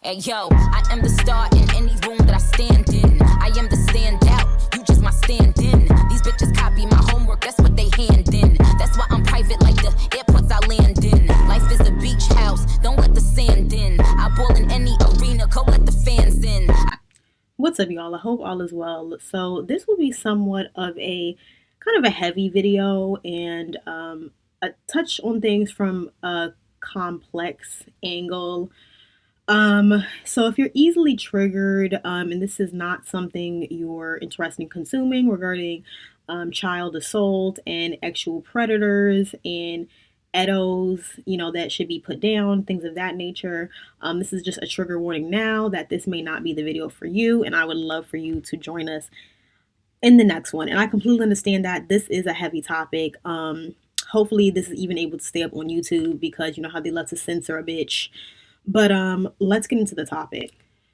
Hey yo, I am the star in any room that I stand in. I am the standout, you just my stand-in. These bitches copy my homework, that's what they hand in. That's why I'm private like the airports I land in. Life is a beach house, don't let the sand in. I ball in any arena, go let the fans in. What's up, y'all? I hope all is well. So this will be somewhat of a kind of a heavy video and a touch on things from a complex angle. So if you're easily triggered, and this is not something you're interested in consuming regarding child assault and actual predators and edos, that should be put down, things of that nature. This is just a trigger warning now that this may not be the video for you, and I would love for you to join us in the next one. And I completely understand that this is a heavy topic. Hopefully this is even able to stay up on YouTube because you know how they love to censor a bitch. But let's get into the topic.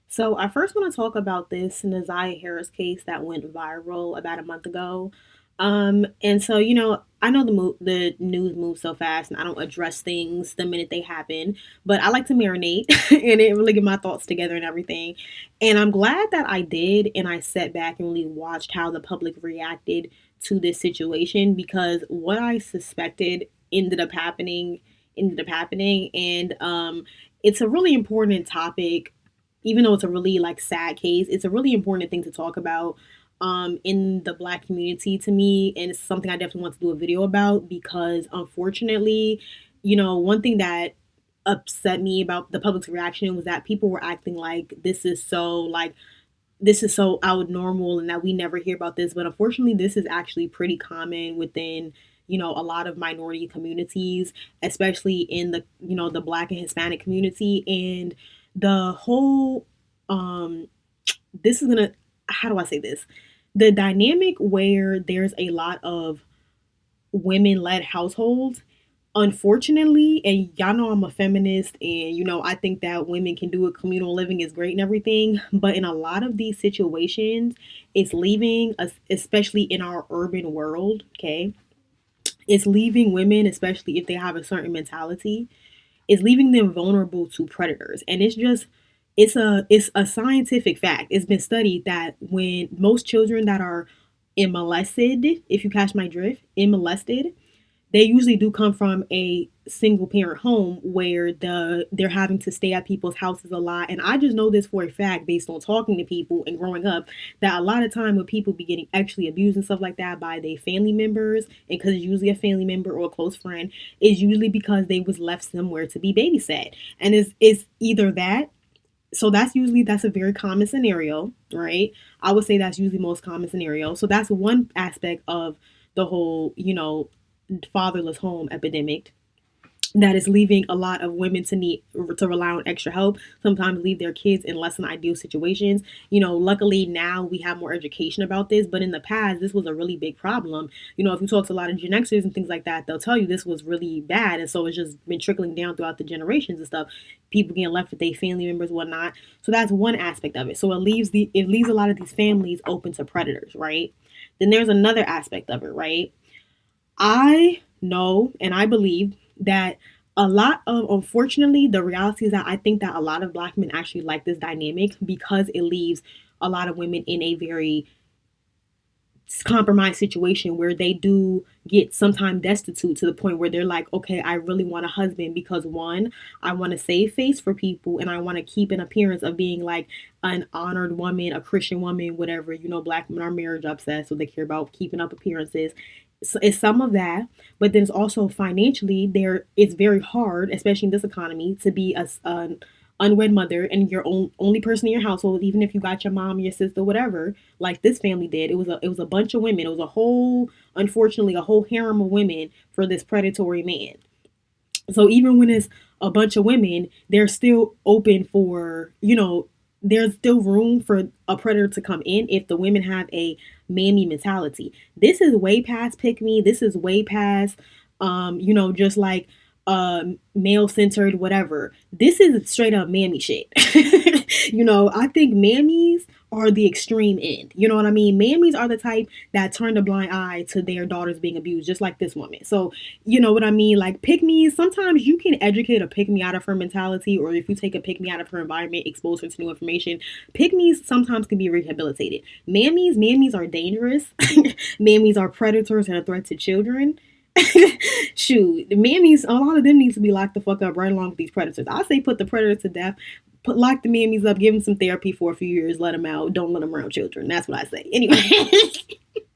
So I first want to talk about this Naiah Harris case that went viral about a month ago. And so I know the news moves so fast, and I don't address things the minute they happen. But I like to marinate and it really get my thoughts together and everything. And I'm glad that I did, and I sat back and really watched how the public reacted to this situation because what I suspected ended up happening. And it's a really important topic, even though it's a really like sad case. It's a really important thing to talk about in the Black community to me, and it's something I definitely want to do a video about because unfortunately, one thing that upset me about the public's reaction was that people were acting like this is so out normal and that we never hear about this, but unfortunately this is actually pretty common within a lot of minority communities, especially in the Black and Hispanic community. And the whole this is gonna how do I say this, the dynamic where there's a lot of women-led households, unfortunately, and y'all know I'm a feminist, and I think that women can do it, communal living is great and everything, but in a lot of these situations it's leaving us, especially in our urban world, okay, it's leaving women, especially if they have a certain mentality, it's leaving them vulnerable to predators. And it's a scientific fact. It's been studied that when most children that are immolested, if you catch my drift, immolested, they usually do come from a single parent home where they're having to stay at people's houses a lot. And I just know this for a fact based on talking to people and growing up, that a lot of time when people be getting actually abused and stuff like that by their family members, and because it's usually a family member or a close friend, is usually because they was left somewhere to be babysat. And it's either that, so that's a very common scenario, right? I would say that's usually most common scenario. So that's one aspect of the whole fatherless home epidemic that is leaving a lot of women to rely on extra help, sometimes leave their kids in less than ideal situations. Luckily now we have more education about this, but in the past this was a really big problem. If you talk to a lot of Gen Xers and things like that, they'll tell you this was really bad, and so it's just been trickling down throughout the generations and stuff, people getting left with their family members, whatnot. So that's one aspect of it. So it leaves a lot of these families open to predators, right? Then there's another aspect of it, right? I know and I believe that unfortunately, the reality is that I think that a lot of Black men actually like this dynamic because it leaves a lot of women in a very compromised situation where they do get sometimes destitute to the point where they're like, okay, I really want a husband because one, I want to save face for people and I want to keep an appearance of being like an honored woman, a Christian woman, whatever. Black women are marriage obsessed, so they care about keeping up appearances. So it's some of that, but then it's also financially it's very hard, especially in this economy, to be an unwed mother and your only person in your household, even if you got your mom, your sister, whatever, like this family did. It was a bunch of women. It was unfortunately a whole harem of women for this predatory man. So even when it's a bunch of women, they're still open for, there's still room for a predator to come in if the women have a Mammie mentality. This is way past pick me. This is way past, just like male centered, whatever. This is straight up mammy shit. I think mammies are the extreme end. You know what I mean? Mammies are the type that turn a blind eye to their daughters being abused, just like this woman. So, you know what I mean? Like, pick me's, sometimes you can educate a pick me out of her mentality, or if you take a pick me out of her environment, expose her to new information. Pick me's sometimes can be rehabilitated. Mammies are dangerous. Mammies are predators and a threat to children. Shoot, the mammies, a lot of them needs to be locked the fuck up right along with these predators. I say put the predators to death. Lock the mammies up, give them some therapy for a few years, let them out. Don't let them around children. That's what I say. Anyway,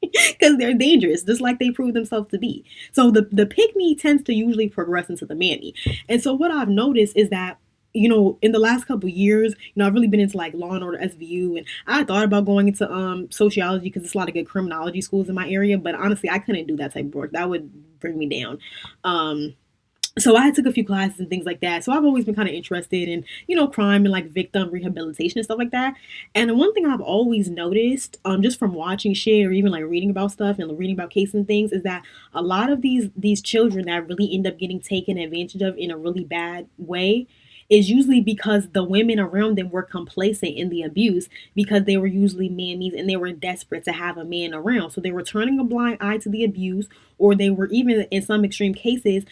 because they're dangerous, just like they prove themselves to be. So the pick me tends to usually progress into the mammy. And so what I've noticed is that, in the last couple of years, I've really been into like Law and Order SVU, and I thought about going into sociology because there's a lot of good criminology schools in my area. But honestly, I couldn't do that type of work. That would bring me down. So I took a few classes and things like that. So I've always been kind of interested in, crime and like victim rehabilitation and stuff like that. And one thing I've always noticed, just from watching shit or even like reading about stuff and reading about cases and things, is that a lot of these children that really end up getting taken advantage of in a really bad way is usually because the women around them were complacent in the abuse, because they were usually mammies and they were desperate to have a man around. So they were turning a blind eye to the abuse, or they were even, in some extreme cases,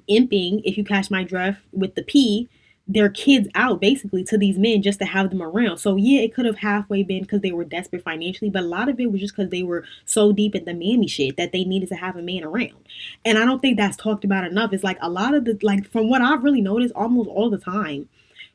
imping, if you catch my drift, with the P, their kids out basically to these men just to have them around. So yeah, it could have halfway been because they were desperate financially, but a lot of it was just because they were so deep in the mammy shit that they needed to have a man around. And I don't think that's talked about enough. It's like a lot of from what I've really noticed, almost all the time,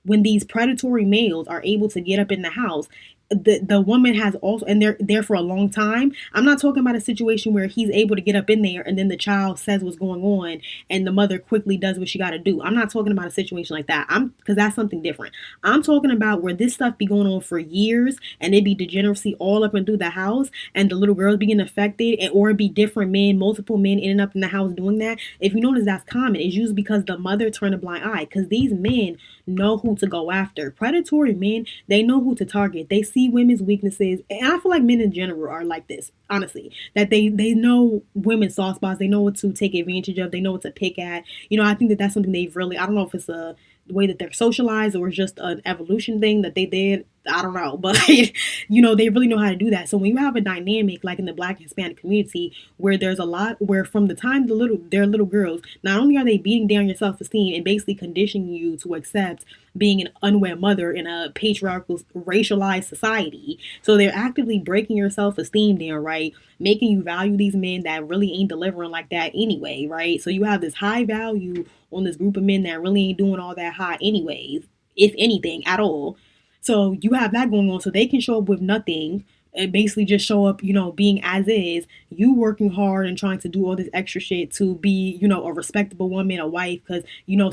when these predatory males are able to get up in the house, the woman has also, and they're there for a long time. I'm not talking about a situation where he's able to get up in there and then the child says what's going on and the mother quickly does what she got to do. I'm not talking about a situation like that. Because that's something different. I'm talking about where this stuff be going on for years and it be degeneracy all up and through the house, and the little girls be getting affected, or it be different men, multiple men ending up in the house doing that. If you notice, that's common. It's usually because the mother turned a blind eye, because these men know who to go after. Predatory men, they know who to target. They see women's weaknesses, and I feel like men in general are like this, honestly, that they know women's soft spots. They know what to take advantage of. They know what to pick at. I think that that's something they've really, I don't know if it's the way that they're socialized or it's just an evolution thing that they did. I don't know, but they really know how to do that. So when you have a dynamic like in the Black and Hispanic community where there's a lot where from the time they're little girls, not only are they beating down your self-esteem and basically conditioning you to accept being an unwed mother in a patriarchal, racialized society, so they're actively breaking your self-esteem down, right? Making you value these men that really ain't delivering like that anyway, right? So you have this high value on this group of men that really ain't doing all that high anyways, if anything at all. So you have that going on, so they can show up with nothing and basically just show up, being as is, you working hard and trying to do all this extra shit to be, a respectable woman, a wife, because,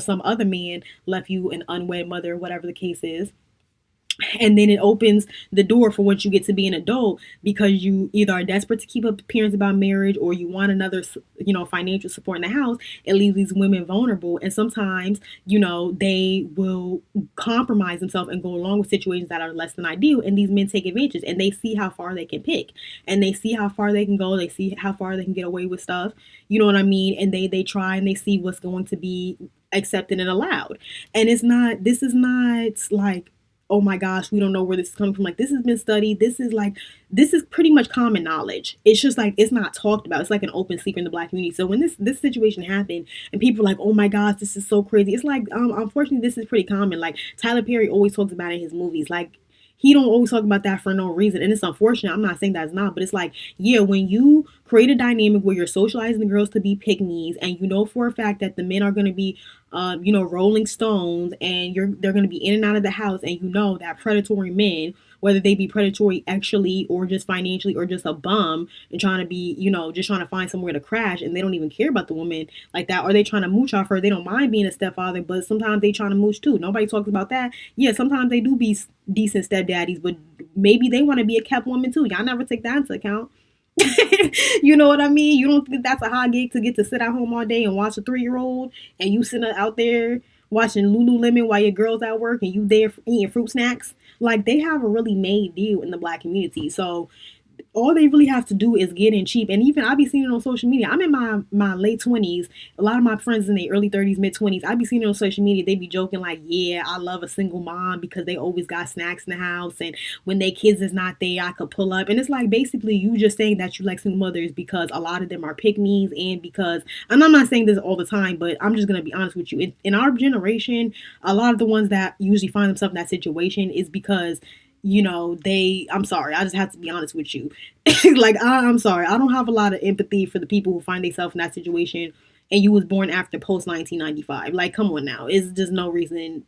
some other man left you an unwed mother, whatever the case is. And then it opens the door for once you get to be an adult, because you either are desperate to keep up appearance about marriage, or you want another, financial support in the house. It leaves these women vulnerable. And sometimes, they will compromise themselves and go along with situations that are less than ideal. And these men take advantage, and they see how far they can pick, and they see how far they can go. They see how far they can get away with stuff. You know what I mean? And they try and they see what's going to be accepted and allowed. And this is not like, oh my gosh, we don't know where this is coming from. Like, this has been studied. This is pretty much common knowledge. It's just like, it's not talked about. It's like an open secret in the Black community. So when this situation happened and people are like, oh my gosh, this is so crazy. It's like, unfortunately, this is pretty common. Like, Tyler Perry always talks about it in his movies. Like, he don't always talk about that for no reason. And it's unfortunate. I'm not saying that's not, but it's like, yeah, when you create a dynamic where you're socializing the girls to be pick-me's, and for a fact that the men are going to be, rolling stones, and they're going to be in and out of the house, and that predatory men, whether they be predatory actually or just financially or just a bum and trying to be, just trying to find somewhere to crash, and they don't even care about the woman like that, or they trying to mooch off her. They don't mind being a stepfather, but sometimes they trying to mooch too. Nobody talks about that. Yeah, sometimes they do be decent stepdaddies, but maybe they want to be a kept woman too. Y'all never take that into account. You know what I mean? You don't think that's a hot gig to get to sit at home all day and watch a 3-year-old, and you sitting out there watching Lululemon while your girl's at work and you there eating fruit snacks? Like, they have a really made deal in the Black community. So all they really have to do is get in cheap. And even I be seeing it on social media. I'm in my late 20s. A lot of my friends in their early 30s, mid 20s, I be seeing it on social media. They be joking like, yeah, I love a single mom because they always got snacks in the house, and when their kids is not there, I could pull up. And it's like, basically you just saying that you like single mothers because a lot of them are pick-me's, and because, and I'm not saying this all the time, but I'm just gonna be honest with you. In our generation, a lot of the ones that usually find themselves in that situation is because, I'm sorry, I just have to be honest with you. Like, I'm sorry, I don't have a lot of empathy for the people who find themselves in that situation, and you was born after post 1995. Like, come on now, it's just no reason.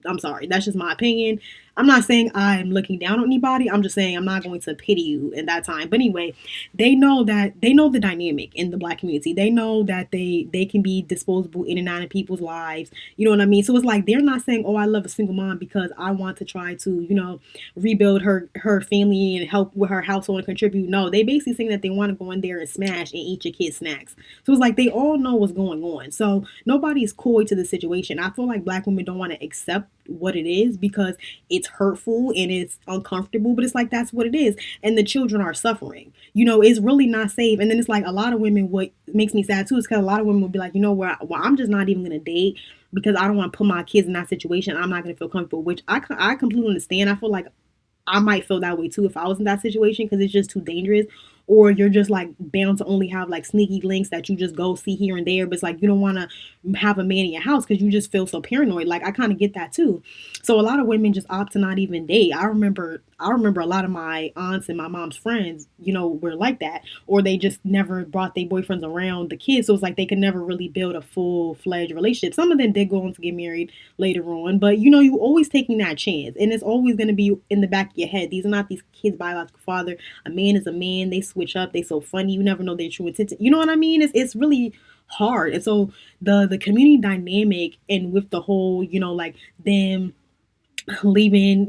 I'm sorry, that's just my opinion. I'm not saying I'm looking down on anybody. I'm just saying I'm not going to pity you in that time. But anyway, they know the dynamic in the black community. They know that they can be disposable in and out of people's lives. You know what I mean? So it's like they're not saying, "Oh, I love a single mom because I want to try to, rebuild her family and help with her household and contribute." No, they basically saying that they want to go in there and smash and eat your kids' snacks. So it's like they all know what's going on. So nobody's coy to the situation. I feel like black women don't want to accept what it is because it's hurtful and it's uncomfortable, but it's like that's what it is, and the children are suffering. It's really not safe. And then it's like a lot of women, what makes me sad too is because a lot of women will be like, well, I'm just not even gonna date because I don't want to put my kids in that situation. I'm not gonna feel comfortable, which I completely understand. I feel like I might feel that way too if I was in that situation because it's just too dangerous. Or you're just like bound to only have like sneaky links that you just go see here and there, but it's like you don't want to have a man in your house because you just feel so paranoid. Like, I kind of get that too. So a lot of women just opt to not even date. I remember a lot of my aunts and my mom's friends, were like that, or they just never brought their boyfriends around the kids, so it's like they could never really build a full-fledged relationship. Some of them did go on to get married later on, but you always taking that chance, and it's always going to be in the back of your head. These are not these kids' biological father. A man is a man. They switch up. They so funny. You never know their true intent. You know what I mean? It's really hard. And so the community dynamic, and with the whole, like them leaving,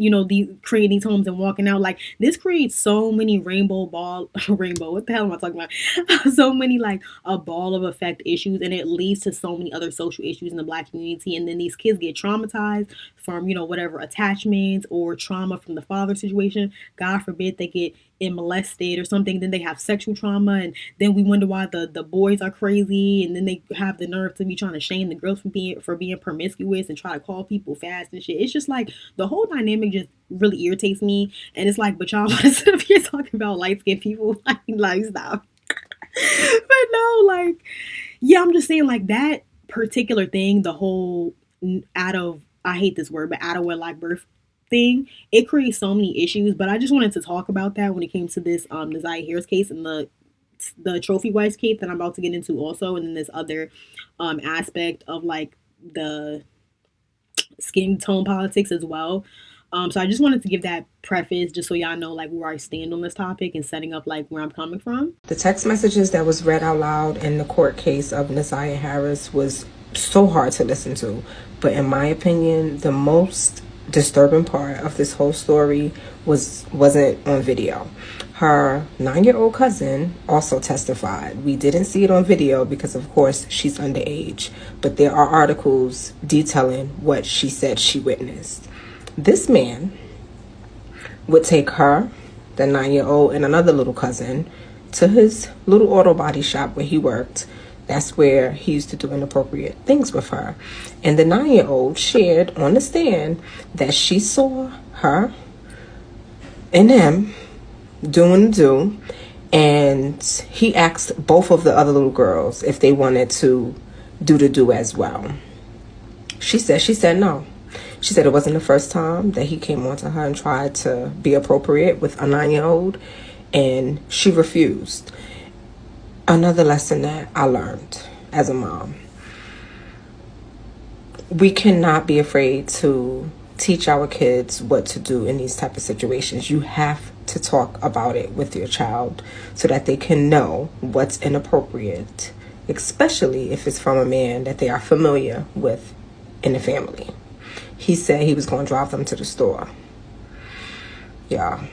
creating these homes and walking out, like this creates so many rainbow, what the hell am I talking about? So many, like, a ball of effect issues, and it leads to so many other social issues in the black community. And then these kids get traumatized from, whatever attachments or trauma from the father situation. God forbid they get molested or something, then they have sexual trauma, and then we wonder why the boys are crazy, and then they have the nerve to be trying to shame the girls for being promiscuous and try to call people fast and shit. It's just like the whole dynamic just really irritates me. And it's like, but y'all want to sit up here talking about light-skinned people, like stop. But no, like, yeah, I'm just saying, like, that particular thing, the whole I hate this word, but out of wedlock birth thing, it creates so many issues. But I just wanted to talk about that when it came to this Naiah Harris case and the trophy wives case that I'm about to get into also, and then this other aspect of like the skin tone politics as well. So I just wanted to give that preface just so y'all know like where I stand on this topic and setting up like where I'm coming from. The text messages that was read out loud in the court case of Naiah Harris was so hard to listen to. But in my opinion, the most disturbing part of this whole story wasn't on video. Her 9-year-old cousin also testified. We didn't see it on video because, of course, she's underage. But there are articles detailing what she said she witnessed. This man would take her, the 9-year-old, and another little cousin to his little auto body shop where he worked. That's where he used to do inappropriate things with her. And the 9-year-old shared on the stand that she saw her and him doing the do. And he asked both of the other little girls if they wanted to do the do as well. She said no. She said it wasn't the first time that he came on to her and tried to be appropriate with a 9-year-old. And she refused. Another lesson that I learned as a mom. We cannot be afraid to teach our kids what to do in these type of situations. You have to talk about it with your child so that they can know what's inappropriate, especially if it's from a man that they are familiar with in the family. He said he was going to drive them to the store. Yeah,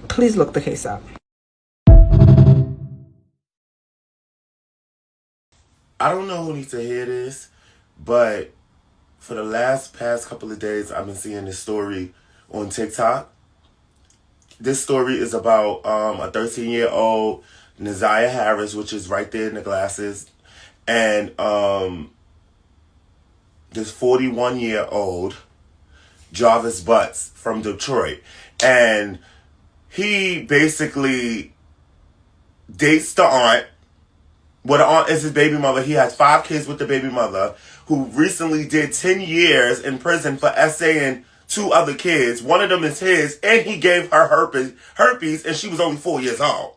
please look the case up. I don't know who needs to hear this, but for the past couple of days, I've been seeing this story on TikTok. this story is about a 13-year-old Naiah Harris, which is right there in the glasses, and this 41-year-old Jarvis Butts from Detroit. And he basically dates the aunt. Well, the aunt is his baby mother. He has 5 kids with the baby mother, who recently did 10 years in prison for essaying 2 other kids. One of them is his, and he gave her herpes, and she was only 4 years old.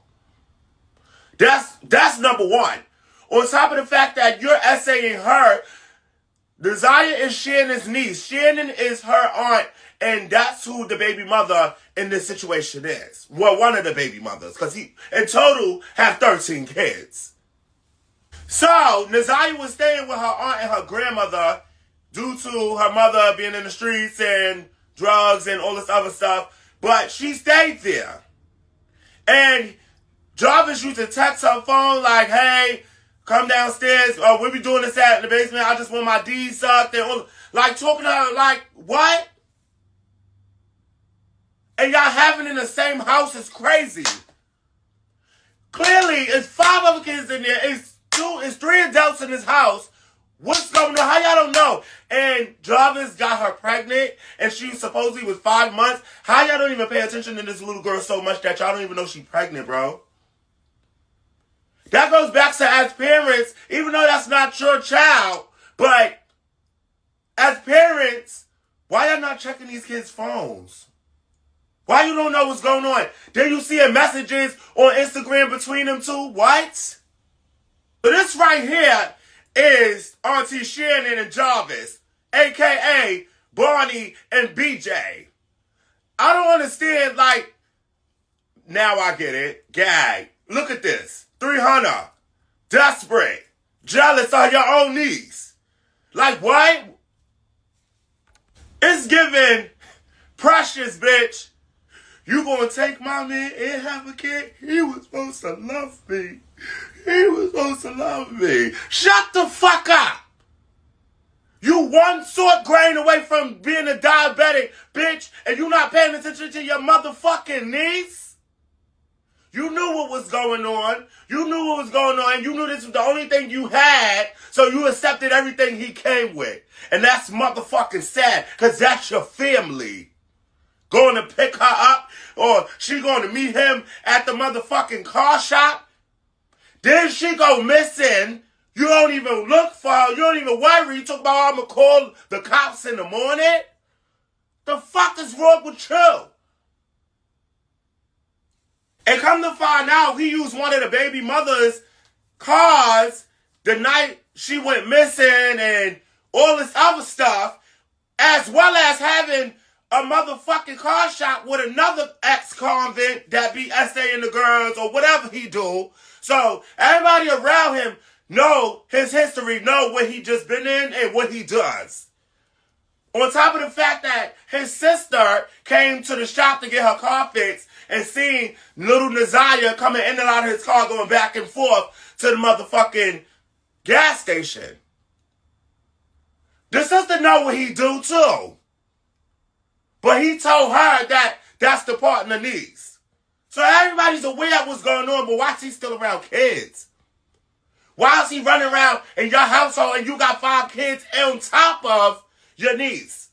That's number one. On top of the fact that you're essaying her, Naiah is Shannon's niece. Shannon is her aunt, and that's who the baby mother in this situation is. Well, one of the baby mothers, because he, in total, have 13 kids. So, Naiah was staying with her aunt and her grandmother due to her mother being in the streets and drugs and all this other stuff, but she stayed there. And Jarvis used to text her phone like, hey, come downstairs, we'll be doing this in the basement, I just want my D sucked, and all, like talking to her like, what? And y'all having in the same house is crazy. Clearly, it's 5 other kids in there, it's 3 adults in this house. What's going on? How y'all don't know? And Jarvis got her pregnant, and she supposedly was 5 months. How y'all don't even pay attention to this little girl so much that y'all don't even know she's pregnant, bro? That goes back to, as parents, even though that's not your child, but as parents, why y'all not checking these kids' phones? Why you don't know what's going on? Then you see messages on Instagram between them two? What? So this right here is Auntie Shannon and Jarvis, a.k.a. Barney and BJ. I don't understand, like, now I get it. Gag. Look at this. 300. Desperate. Jealous of your own niece. Like, what? It's giving Precious, bitch. You gonna take my man and have a kid? He was supposed to love me. He was supposed to love me. Shut the fuck up. You 1 short grain away from being a diabetic, bitch, and you not paying attention to your motherfucking niece? You knew what was going on. You knew what was going on. You knew this was the only thing you had, so you accepted everything he came with. And that's motherfucking sad, because that's your family. Going to pick her up, or she going to meet him at the motherfucking car shop. Then she go missing. You don't even look for her. You don't even worry. You talk about, I'm going to call the cops in the morning. The fuck is wrong with you? And come to find out, he used one of the baby mother's cars the night she went missing and all this other stuff, as well as having a motherfucking car shop with another ex-convict that be essaying the girls or whatever he do. So everybody around him know his history, know what he just been in and what he does. On top of the fact that his sister came to the shop to get her car fixed and seen little Naiah coming in and out of his car going back and forth to the motherfucking gas station. The sister know what he do too. But he told her that that's the partner niece. So everybody's aware of what's going on, but why is he still around kids? Why is he running around in your household and you got 5 kids on top of your niece?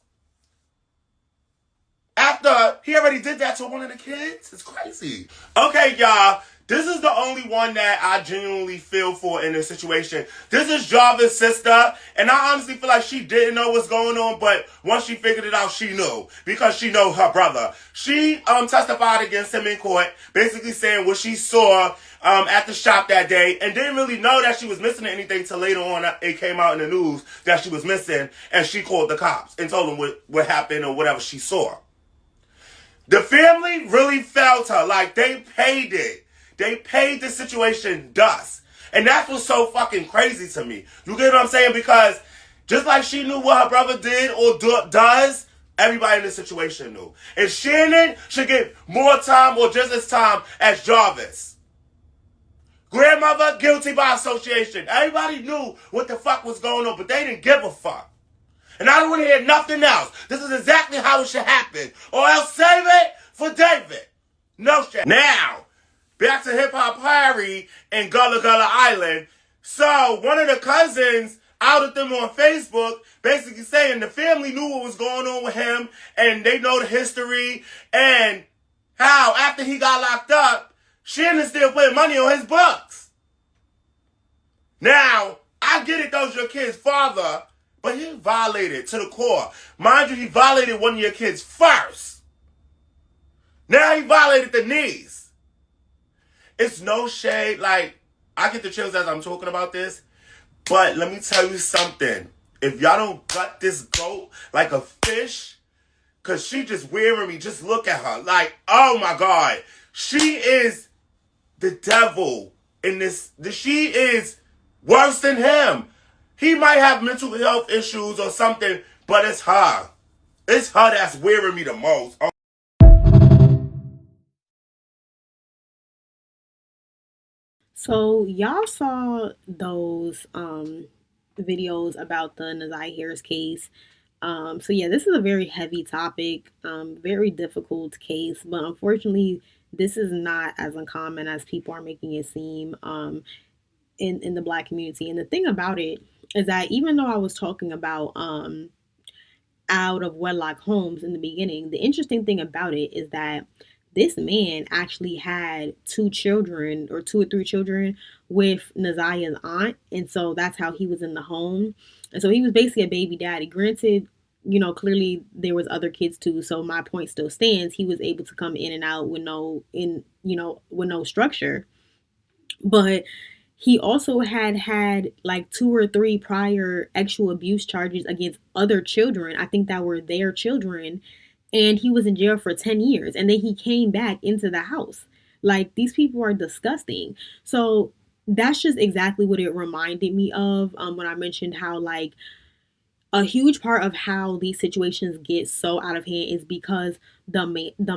After he already did that to one of the kids? It's crazy. Okay, y'all. This is the only one that I genuinely feel for in this situation. This is Jarvis' sister, and I honestly feel like she didn't know what's going on, but once she figured it out, she knew, because she knows her brother. She testified against him in court, basically saying what she saw at the shop that day, and didn't really know that she was missing anything till later on it came out in the news that she was missing, and she called the cops and told them what happened or whatever she saw. The family really felt her, like they paid it. They paid the situation dust. And that's what's so fucking crazy to me. You get what I'm saying? Because just like she knew what her brother did or does, everybody in this situation knew. And Shannon should get more time or just as time as Jarvis. Grandmother, guilty by association. Everybody knew what the fuck was going on, but they didn't give a fuck. And I don't want to hear nothing else. This is exactly how it should happen. Or else save it for David. No shade. Now, back to Hip Hop Harry and 𝙀𝙤𝙢𝙢𝙀𝙢 Island. So, one of the cousins outed them on Facebook, basically saying the family knew what was going on with him, and they know the history, and how, after he got locked up, Shannon still putting money on his books. Now, I get it, that was your kid's father, but he violated to the core. Mind you, he violated one of your kids first. Now he violated the niece. It's no shade. Like, I get the chills as I'm talking about this. But let me tell you something. If y'all don't gut this goat like a fish, because she just wearing me, just look at her. Like, oh my God. She is the devil in this. She is worse than him. He might have mental health issues or something, but it's her. It's her that's wearing me the most. So y'all saw those videos about the Naiah Harris case. So yeah, this is a very heavy topic, very difficult case, but unfortunately, this is not as uncommon as people are making it seem in the Black community. And the thing about it is that even though I was talking about out of wedlock homes in the beginning, the interesting thing about it is that this man actually had two children or two or three children with Naiah's aunt. And so that's how he was in the home. And so he was basically a baby daddy. Granted, clearly there was other kids too. So my point still stands. He was able to come in and out with with no structure. But he also had like two or three prior sexual abuse charges against other children. I think that were their children, and he was in jail for 10 years, and then he came back into the house. Like, these people are disgusting. So that's just exactly what it reminded me of when I mentioned how, like, a huge part of how these situations get so out of hand is because the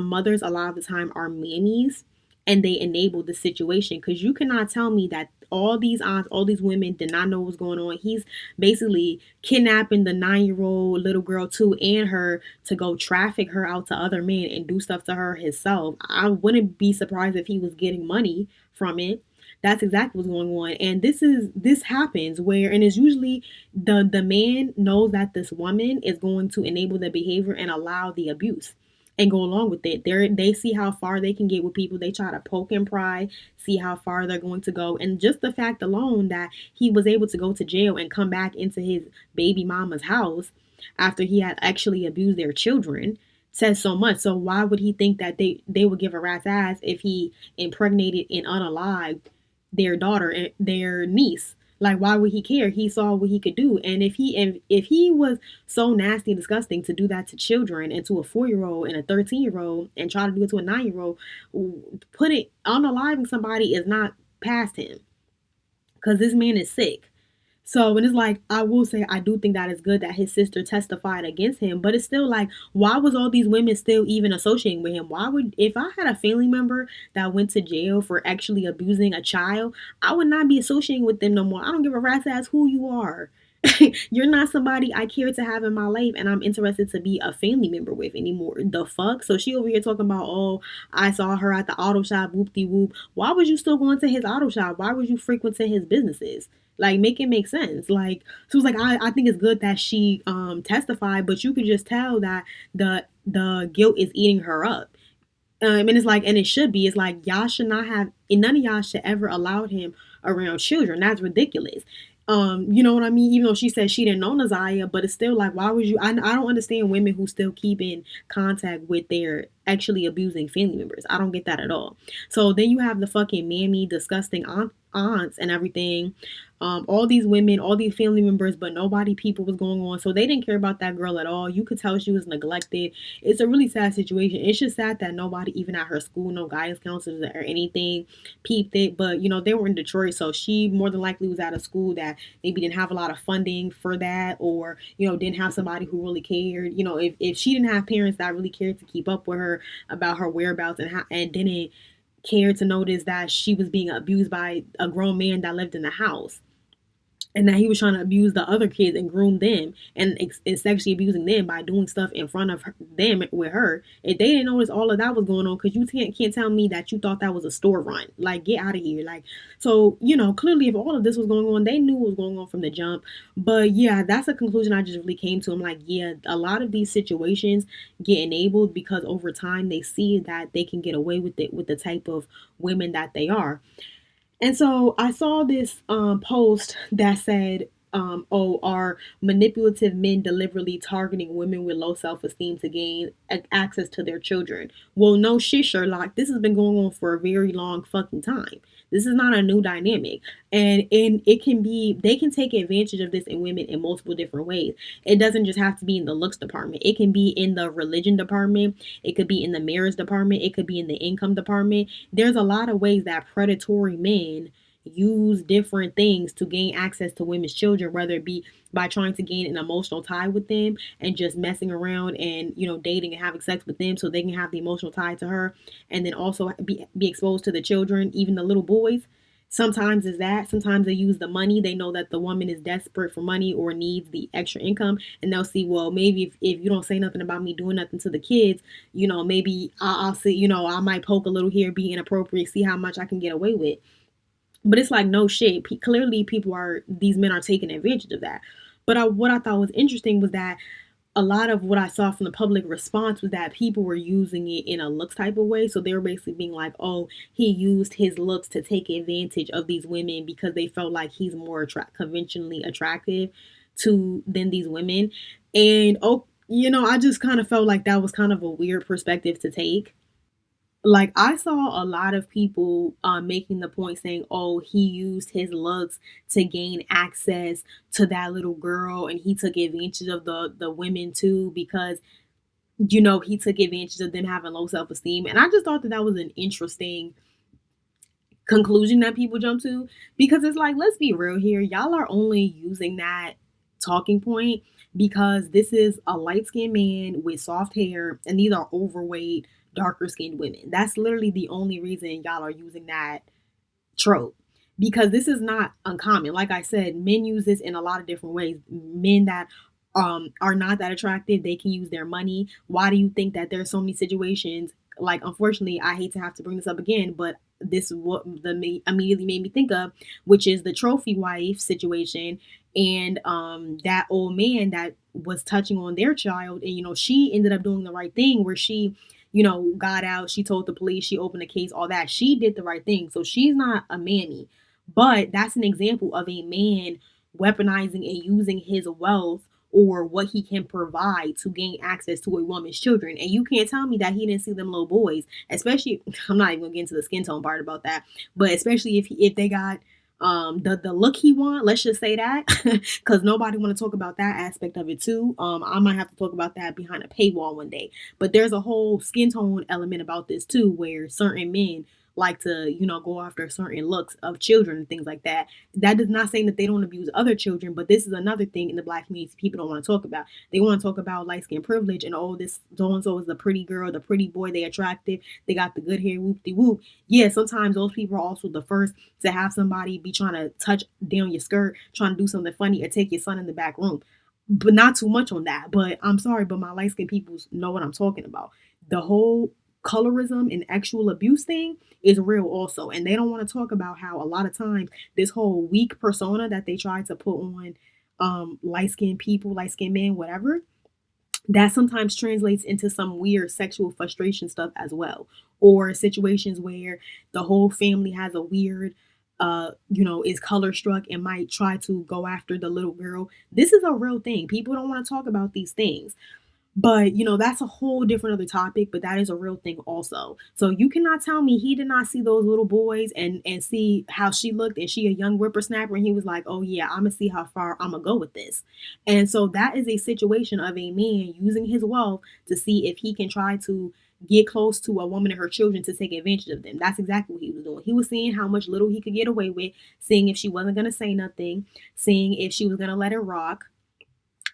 mothers a lot of the time are mammies, and they enable the situation. Because you cannot tell me that all these aunts, all these women did not know what was going on. He's basically kidnapping the 9-year-old little girl too, and her, to go traffic her out to other men and do stuff to her himself. I wouldn't be surprised if he was getting money from it. That's exactly what's going on. And this happens where, and it's usually the man knows that this woman is going to enable the behavior and allow the abuse and go along with it. They see how far they can get with people. They try to poke and pry, see how far they're going to go. And just the fact alone that he was able to go to jail and come back into his baby mama's house after he had actually abused their children says so much. So why would he think that they would give a rat's ass if he impregnated and unalived their daughter and their niece? Like, why would he care? He saw what he could do. And if he was so nasty and disgusting to do that to children and to a 4-year-old and a 13-year-old and try to do it to a 9-year-old, unaliving somebody is not past him, because this man is sick. So, and it's like, I will say, I do think that it's good that his sister testified against him, but it's still like, why was all these women still even associating with him? Why would, if I had a family member that went to jail for actually abusing a child, I would not be associating with them no more. I don't give a rat's ass who you are. You're not somebody I care to have in my life and I'm interested to be a family member with anymore. The fuck? So she over here talking about, oh, I saw her at the auto shop, whoop-de-whoop. Why was you still going to his auto shop? Why was you frequenting his businesses? Like, make it make sense. Like, so it's like, I think it's good that she testified, but you could just tell that the guilt is eating her up. And it's like, and it should be, it's like, y'all should not have, and none of y'all should ever allowed him around children. That's ridiculous. You know what I mean? Even though she said she didn't know Naiah, but it's still like, why would you? I don't understand women who still keep in contact with their actually abusing family members. I don't get that at all. So then you have the fucking Mammie, disgusting aunts and everything. All these women, all these family members, but nobody people was going on. So they didn't care about that girl at all. You could tell she was neglected. It's a really sad situation. It's just sad that nobody, even at her school, no guidance counselors or anything, peeped it. But, they were in Detroit, so she more than likely was at a school that maybe didn't have a lot of funding for that, or, didn't have somebody who really cared. If she didn't have parents that really cared to keep up with her about her whereabouts and didn't care to notice that she was being abused by a grown man that lived in the house. and that he was trying to abuse the other kids and groom them and sexually abusing them by doing stuff in front of them with her. If they didn't notice all of that was going on, because you can't tell me that you thought that was a store run. Like, get out of here. Like, so, clearly if all of this was going on, they knew what was going on from the jump. But yeah, that's a conclusion I just really came to. I'm like, yeah, a lot of these situations get enabled because over time they see that they can get away with it with the type of women that they are. And so I saw this post that said, oh, are manipulative men deliberately targeting women with low self esteem to gain access to their children? Well, no shit, Sherlock. This has been going on for a very long fucking time. This is not a new dynamic. And it can be, they can take advantage of this in women in multiple different ways. It doesn't just have to be in the looks department, it can be in the religion department, it could be in the marriage department, it could be in the income department. There's a lot of ways that predatory men use different things to gain access to women's children, whether it be by trying to gain an emotional tie with them and just messing around and dating and having sex with them so they can have the emotional tie to her, and then also be exposed to the children, even the little boys. Sometimes is that. Sometimes they use the money. They know that the woman is desperate for money or needs the extra income, and they'll see, well, maybe if you don't say nothing about me doing nothing to the kids, maybe I'll see, I might poke a little here, be inappropriate, see how much I can get away with. But it's like, no shit. Clearly, these men are taking advantage of that. But what I thought was interesting was that a lot of what I saw from the public response was that people were using it in a looks type of way. So they were basically being like, oh, he used his looks to take advantage of these women because they felt like he's more conventionally attractive than these women. And, I just kind of felt like that was kind of a weird perspective to take. Like, I saw a lot of people making the point saying, oh, he used his looks to gain access to that little girl, and he took advantage of the women too, because he took advantage of them having low self-esteem. And I just thought that was an interesting conclusion that people jump to, because it's like, let's be real here, y'all are only using that talking point because this is a light-skinned man with soft hair, and these are overweight, darker skinned women. That's literally the only reason y'all are using that trope, because this is not uncommon. Like I said, men use this in a lot of different ways. Men that are not that attractive, they can use their money. Why do you think that there's so many situations, like, unfortunately, I hate to have to bring this up again, but this is what immediately made me think of, which is the trophy wife situation, and that old man that was touching on their child, and she ended up doing the right thing where she got out, she told the police, she opened a case, all that. She did the right thing. So she's not a Mammie. But that's an example of a man weaponizing and using his wealth or what he can provide to gain access to a woman's children. And you can't tell me that he didn't see them little boys, especially, I'm not even gonna get into the skin tone part about that, but especially if they got the look he want, let's just say that, because nobody want to talk about that aspect of it too. I might have to talk about that behind a paywall one day, but there's a whole skin tone element about this too, where certain men like to go after certain looks of children and things like that. That is not saying that they don't abuse other children, but this is another thing in the Black community people don't want to talk about. They want to talk about light skin privilege and, oh, this so and so is the pretty girl, the pretty boy, they attractive, they got the good hair, whoop de whoop. Yeah, sometimes those people are also the first to have somebody be trying to touch down your skirt, trying to do something funny, or take your son in the back room. But not too much on that. But I'm sorry, but my light skin people know what I'm talking about. The whole colorism and actual abuse thing is real also, and they don't want to talk about how a lot of times this whole weak persona that they try to put on light-skinned people, light-skinned men, whatever, that sometimes translates into some weird sexual frustration stuff as well, or situations where the whole family has a weird is color struck and might try to go after the little girl. This is a real thing. People don't want to talk about these things. But, that's a whole different other topic, but that is a real thing also. So you cannot tell me he did not see those little boys and see how she looked, and she a young whippersnapper, and he was like, oh yeah, I'm gonna see how far I'm gonna go with this. And so that is a situation of a man using his wealth to see if he can try to get close to a woman and her children to take advantage of them. That's exactly what he was doing. He was seeing how much little he could get away with, seeing if she wasn't gonna say nothing, seeing if she was gonna let it rock.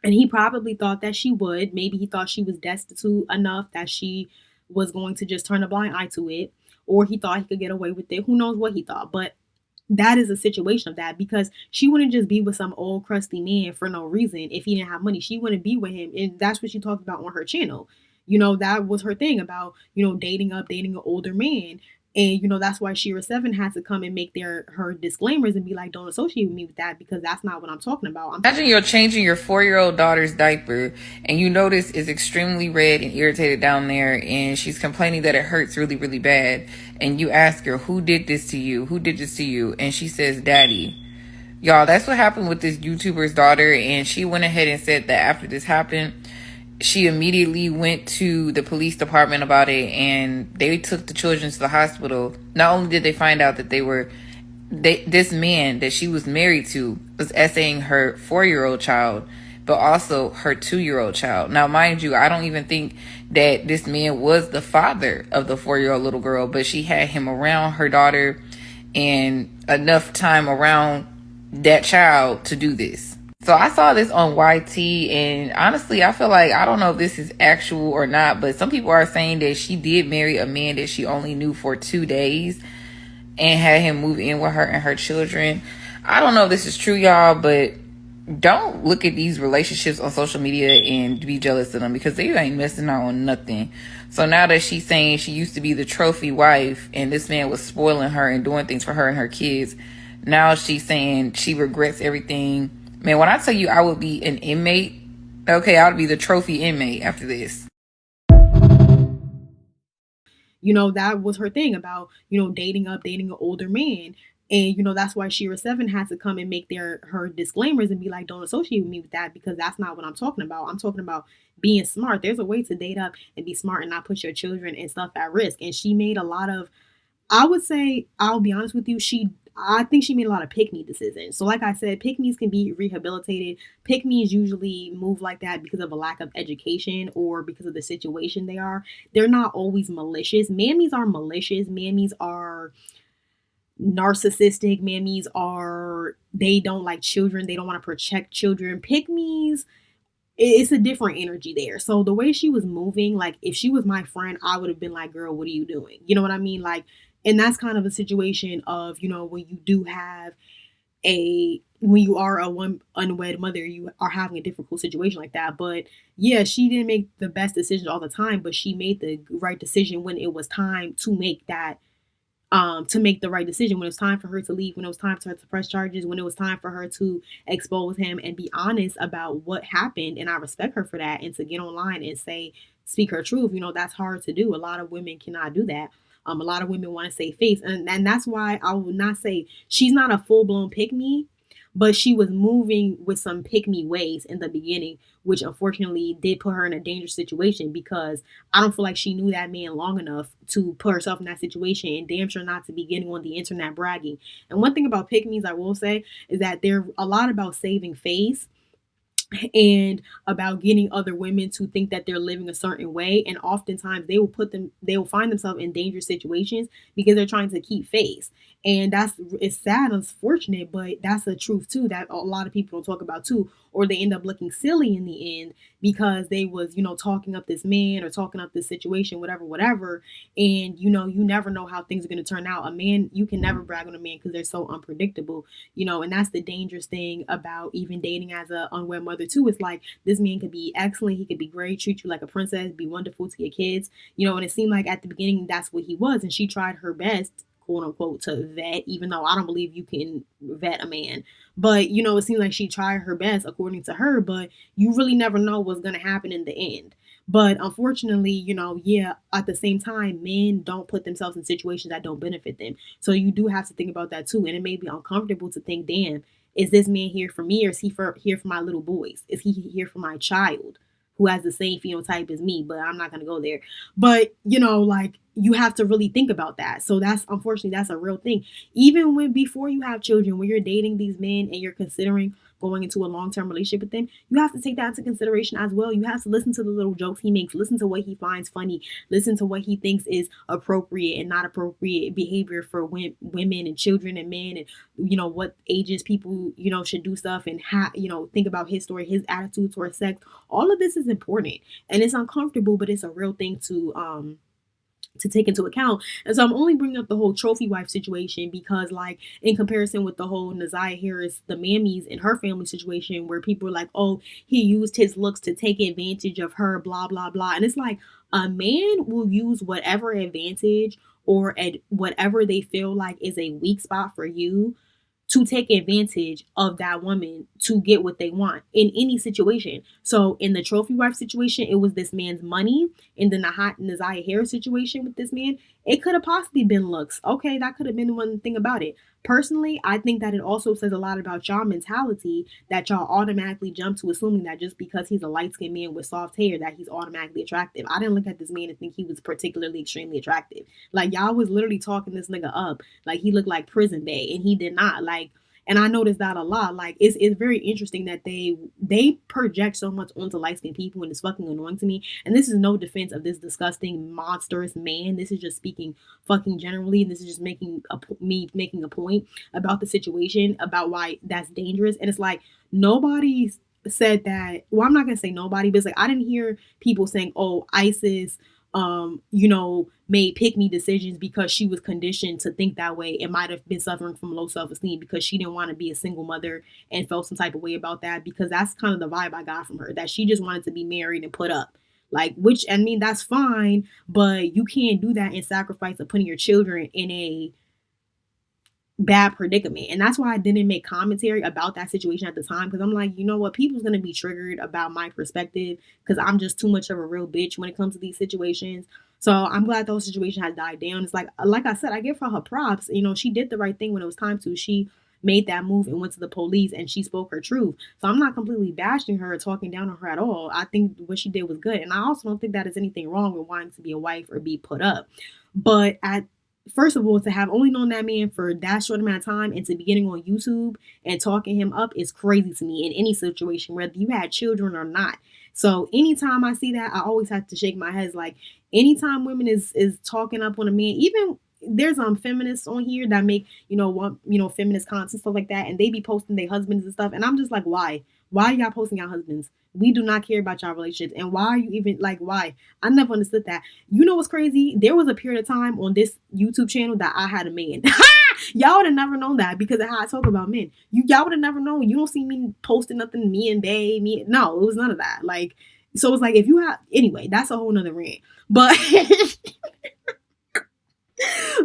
And he probably thought that she would. Maybe he thought she was destitute enough that she was going to just turn a blind eye to it. Or he thought he could get away with it. Who knows what he thought. But that is a situation of that, because she wouldn't just be with some old crusty man for no reason. If he didn't have money, she wouldn't be with him. And that's what she talked about on her channel. That was her thing about, dating up, dating an older man. And that's why 𝙎𝙼 had to come and make her disclaimers and be like, don't associate with me with that, because that's not what I'm talking about. Imagine you're changing your 4-year-old daughter's diaper and you notice it's extremely red and irritated down there, and she's complaining that it hurts really, really bad. And you ask her, who did this to you? Who did this to you? And she says, Daddy. Y'all, that's what happened with this YouTuber's daughter. And she went ahead and said that after this happened, she immediately went to the police department about it, and they took the children to the hospital. Not only did they find out that this man that she was married to was essaying her 4-year-old child, but also her 2-year-old child. Now, mind you, I don't even think that this man was the father of the 4-year-old little girl, but she had him around her daughter and enough time around that child to do this. So I saw this on YT, and honestly, I feel like, I don't know if this is actual or not, but some people are saying that she did marry a man that she only knew for 2 days and had him move in with her and her children. I don't know if this is true, y'all, but don't look at these relationships on social media and be jealous of them, because they ain't missing out on nothing. So now that she's saying she used to be the trophy wife and this man was spoiling her and doing things for her and her kids, now she's saying she regrets everything. Man, when I tell you I would be an inmate, okay, I would be the trophy inmate after this. That was her thing about, dating up, dating an older man. And, that's why 𝙎𝙼 had to come and make her disclaimers and be like, don't associate with me with that, because that's not what I'm talking about. I'm talking about being smart. There's a way to date up and be smart and not put your children and stuff at risk. And she made a lot of, I would say, I'll be honest with you, I think she made a lot of pick-me decisions. So like I said, pick-me's can be rehabilitated. Pick-me's usually move like that because of a lack of education or because of the situation they are. They're not always malicious. Mammies are malicious. Mammies are narcissistic. Mammies they don't like children. They don't want to protect children. Pick-me's, it's a different energy there. So the way she was moving, like if she was my friend, I would have been like, girl, what are you doing? You know what I mean? Like, and that's kind of a situation of, when you do have when you are one unwed mother, you are having a difficult situation like that. But yeah, she didn't make the best decisions all the time, but she made the right decision when it was time to make that, to make the right decision, when it was time for her to leave, when it was time for her to press charges, when it was time for her to expose him and be honest about what happened. And I respect her for that. And to get online and speak her truth, that's hard to do. A lot of women cannot do that. A lot of women want to save face. And that's why I would not say she's not a full-blown pick-me, but she was moving with some pick-me ways in the beginning, which unfortunately did put her in a dangerous situation, because I don't feel like she knew that man long enough to put herself in that situation, and damn sure not to be getting on the internet bragging. And one thing about pick-me's I will say is that they're a lot about saving face and about getting other women to think that they're living a certain way. And oftentimes they will find themselves in dangerous situations because they're trying to keep face. And it's sad, unfortunate, but that's the truth too, that a lot of people don't talk about too, or they end up looking silly in the end because they was, talking up this man or talking up this situation, whatever. And, you never know how things are going to turn out. A man, you can never brag on a man because they're so unpredictable, and that's the dangerous thing about even dating as an unwed mother too. It's like, this man could be excellent. He could be great, treat you like a princess, be wonderful to your kids, and it seemed like at the beginning that's what he was. And she tried her best, quote unquote, to vet, even though I don't believe you can vet a man. But, it seemed like she tried her best according to her, but you really never know what's going to happen in the end. But unfortunately, at the same time, men don't put themselves in situations that don't benefit them. So you do have to think about that too. And it may be uncomfortable to think, damn, is this man here for me, or is he here for my little boys? Is he here for my child who has the same phenotype as me? But I'm not going to go there. But, you have to really think about that. So that's a real thing. Even before you have children, when you're dating these men and you're considering going into a long-term relationship with them, you have to take that into consideration as well. You have to listen to the little jokes he makes, listen to what he finds funny, listen to what he thinks is appropriate and not appropriate behavior for women and children and men, and what ages people should do stuff, and think about his story, his attitude towards sex. All of this is important, and it's uncomfortable, but it's a real thing to to take into account. And so I'm only bringing up the whole trophy wife situation because, like, in comparison with the whole Naiah Harris, the Mammies in her family situation, where people are like, oh, he used his looks to take advantage of her, blah blah blah. And it's like, a man will use whatever advantage or whatever they feel like is a weak spot for you to take advantage of that woman to get what they want in any situation. So in the trophy wife situation, it was this man's money. In the Naiah Harris situation with this man, it could have possibly been looks. Okay, that could have been one thing about it. Personally, I think that it also says a lot about y'all mentality, that y'all automatically jump to assuming that just because he's a light-skinned man with soft hair that he's automatically attractive. I didn't look at this man and think he was particularly extremely attractive. Like, y'all was literally talking this nigga up like he looked like Prison Bay, and he did not. Like, and I noticed that a lot. Like, it's very interesting that they project so much onto light-skinned people, and it's fucking annoying to me. And this is no defense of this disgusting, monstrous man. This is just speaking fucking generally, and this is just making a point about the situation, about why that's dangerous. And it's like, nobody said that. Well, I'm not gonna say nobody, but it's like, I didn't hear people saying, oh, ISIS made pick me decisions because she was conditioned to think that way. It might have been suffering from low self-esteem because she didn't want to be a single mother and felt some type of way about that, because that's kind of the vibe I got from her, that she just wanted to be married and put up. Like, which, I mean, that's fine, but you can't do that in sacrifice of putting your children in a bad predicament. And that's why I didn't make commentary about that situation at the time, because I'm like, you know what, people's gonna be triggered about my perspective because I'm just too much of a real bitch when it comes to these situations. So I'm glad those situation has died down. It's like I said, I give her props. You know, she did the right thing when it was time to. She made that move and went to the police, and she spoke her truth. So I'm not completely bashing her or talking down on her at all. I think what she did was good. And I also don't think that there's anything wrong with wanting to be a wife or be put up. But first of all, to have only known that man for that short amount of time and to be getting on YouTube and talking him up is crazy to me in any situation, whether you had children or not. So anytime I see that, I always have to shake my head. Like, anytime women is talking up on a man, even there's feminists on here that make feminist content, stuff like that, and they be posting their husbands and stuff, and I'm just like, why are y'all posting your husbands? We do not care about y'all relationships. And why are you even, like, why? I never understood that. You know what's crazy? There was a period of time on this YouTube channel that I had a man. Y'all would have never known that because of how I talk about men. Y'all would have never known. You don't see me posting nothing, me and they, me. No, it was none of that. Like, so it's like, if you have, anyway, that's a whole nother rant. But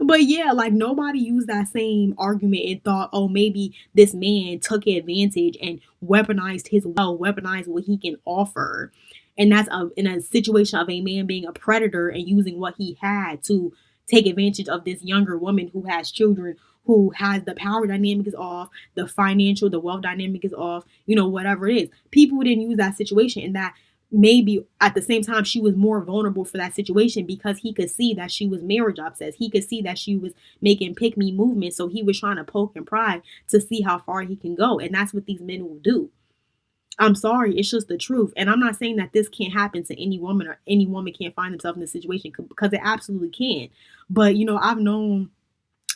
but yeah, like, nobody used that same argument and thought, oh, maybe this man took advantage and weaponized what he can offer. And that's in a situation of a man being a predator and using what he had to take advantage of this younger woman who has children, who has the power dynamic is off, the wealth dynamic is off, whatever it is. People didn't use that situation, and that maybe at the same time she was more vulnerable for that situation because he could see that she was marriage obsessed. He could see that she was making pick me movements, so he was trying to poke and pry to see how far he can go. And that's what these men will do. I'm sorry, it's just the truth. And I'm not saying that this can't happen to any woman, or any woman can't find themselves in this situation, because it absolutely can. But I've known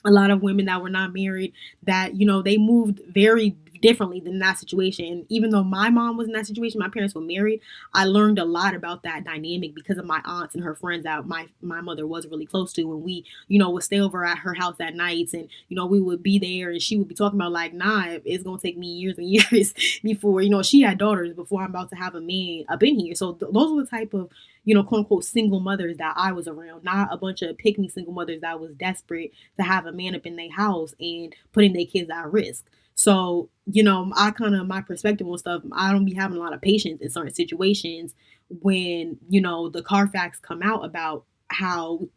a lot of women that were not married that they moved very differently than that situation. And even though my mom was in that situation, my parents were married, I learned a lot about that dynamic because of my aunts and her friends that my mother was really close to, and we would stay over at her house at nights, and we would be there, and she would be talking about, like, nah, it's gonna take me years and years before she had daughters before I'm about to have a man up in here. So those were the type of quote unquote single mothers that I was around, not a bunch of pick me single mothers that was desperate to have a man up in their house and putting their kids at risk. So, my perspective on stuff, I don't be having a lot of patience in certain situations when, the Carfax come out about how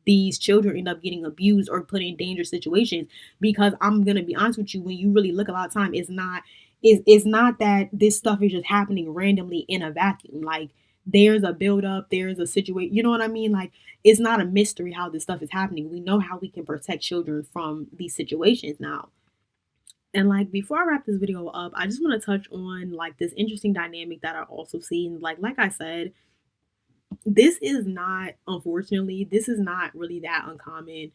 these children end up getting abused or put in dangerous situations. Because I'm going to be honest with you, when you really look a lot of time, it's not that this stuff is just happening randomly in a vacuum. Like, there's a buildup, there's a situation, you know what I mean? Like, it's not a mystery how this stuff is happening. We know how we can protect children from these situations now. And, like, before I wrap this video up, I just want to touch on, like, this interesting dynamic that I also seen. Like I said, this is not really that uncommon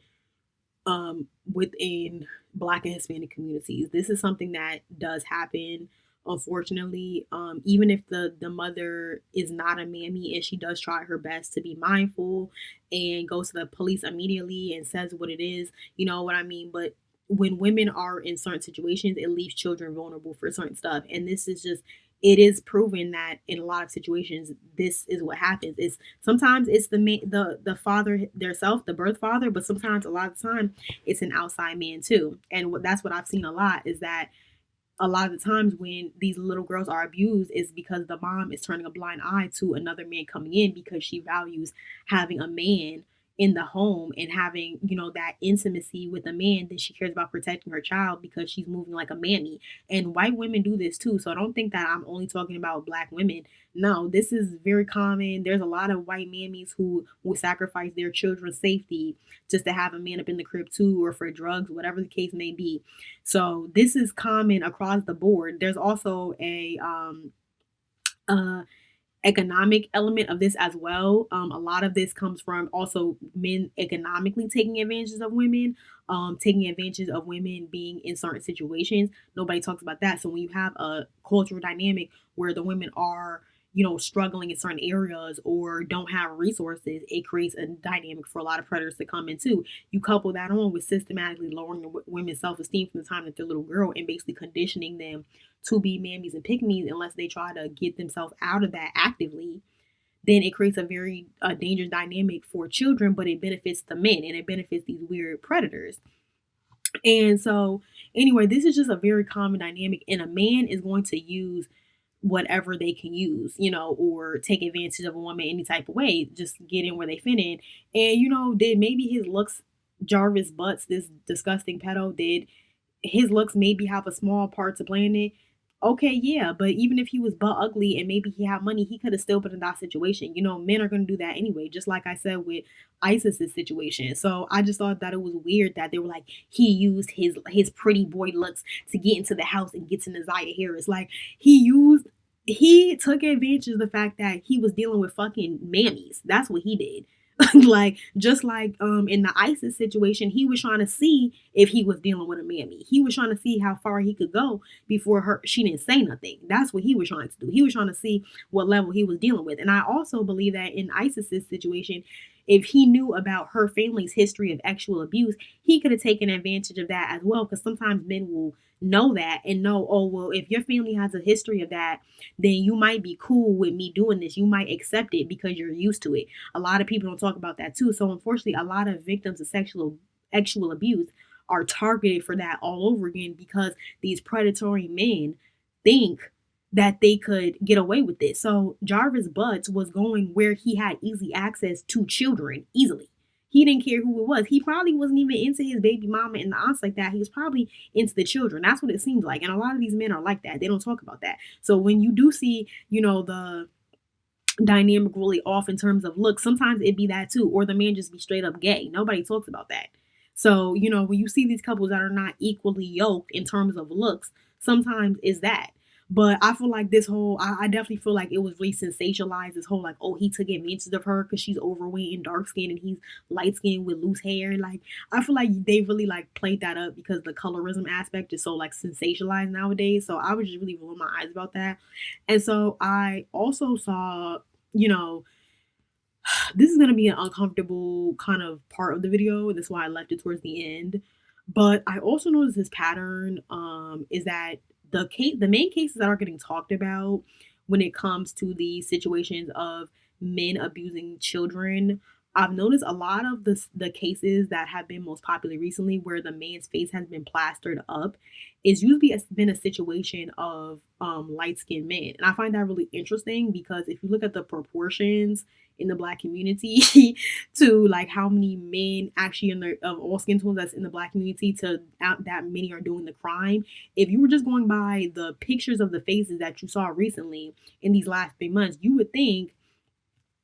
within Black and Hispanic communities. This is something that does happen unfortunately. Even if the mother is not a mammy and she does try her best to be mindful and goes to the police immediately and says what it is, you know what I mean? But when women are in certain situations, it leaves children vulnerable for certain stuff. And this is just, it is proven that in a lot of situations, this is what happens. Is sometimes it's the father theirself, the birth father, but sometimes a lot of the time it's an outside man too. And that's what I've seen a lot, is that a lot of the times when these little girls are abused is because the mom is turning a blind eye to another man coming in because she values having a man in the home and having, you know, that intimacy with a man. Then she cares about protecting her child because she's moving like a mammy. And white women do this too. So I don't think that I'm only talking about black women. No, this is very common. There's a lot of white mammies who will sacrifice their children's safety just to have a man up in the crib too, or for drugs, whatever the case may be. So this is common across the board. There's also uh economic element of this as well. A lot of this comes from also men economically taking advantage of women, taking advantage of women being in certain situations. Nobody talks about that. So when you have a cultural dynamic where the women are, you know, struggling in certain areas or don't have resources, it creates a dynamic for a lot of predators to come in too. You couple that on with systematically lowering the women's self-esteem from the time that they're a little girl and basically conditioning them to be mammies and pick-me's unless they try to get themselves out of that actively, then it creates a very dangerous dynamic for children, but it benefits the men and it benefits these weird predators. And so, anyway, this is just a very common dynamic, and a man is going to use whatever they can use, you know, or take advantage of a woman any type of way, just get in where they fit in. And, you know, did maybe his looks, Jarvis Butts, this disgusting pedo, did his looks maybe have a small part to play in it? Okay, yeah, but even if he was butt ugly and maybe he had money, he could have still been in that situation. You know, men are going to do that anyway, just like I said with Isis's situation. So I just thought that it was weird that they were like, he used his pretty boy looks to get into the house and get to Naiah Harris. Like, he took advantage of the fact that he was dealing with fucking mammies. That's what he did. Like, just like in the ISIS situation, he was trying to see if he was dealing with a mammy. He was trying to see how far he could go before she didn't say nothing. That's what he was trying to do. He was trying to see what level he was dealing with. And I also believe that in ISIS's situation, if he knew about her family's history of sexual abuse, he could have taken advantage of that as well. Because sometimes men will know that and know, oh, well, if your family has a history of that, then you might be cool with me doing this. You might accept it because you're used to it. A lot of people don't talk about that too. So unfortunately, a lot of victims of sexual abuse are targeted for that all over again because these predatory men think that they could get away with this. So Jarvis Butts was going where he had easy access to children easily. He didn't care who it was. He probably wasn't even into his baby mama and the aunts like that. He was probably into the children. That's what it seems like. And a lot of these men are like that. They don't talk about that. So when you do see, you know, the dynamic really off in terms of looks, sometimes it'd be that too. Or the man just be straight up gay. Nobody talks about that. So, you know, when you see these couples that are not equally yoked in terms of looks, sometimes it's that. But I feel like this whole, I definitely feel like it was really sensationalized. This whole like, oh, he took advantage of her because she's overweight and dark skinned and he's light skinned with loose hair. Like, I feel like they really like played that up because the colorism aspect is so like sensationalized nowadays. So I was just really rolling my eyes about that. And so I also saw, you know, this is going to be an uncomfortable kind of part of the video. That's why I left it towards the end. But I also noticed this pattern is that the main cases that are getting talked about when it comes to the situations of men abusing children, I've noticed a lot of the cases that have been most popular recently where the man's face has been plastered up is usually been a situation of light-skinned men. And I find that really interesting because if you look at the proportions in the black community to like how many men actually of all skin tones that's in the black community to that many are doing the crime, if you were just going by the pictures of the faces that you saw recently in these last 3 months, you would think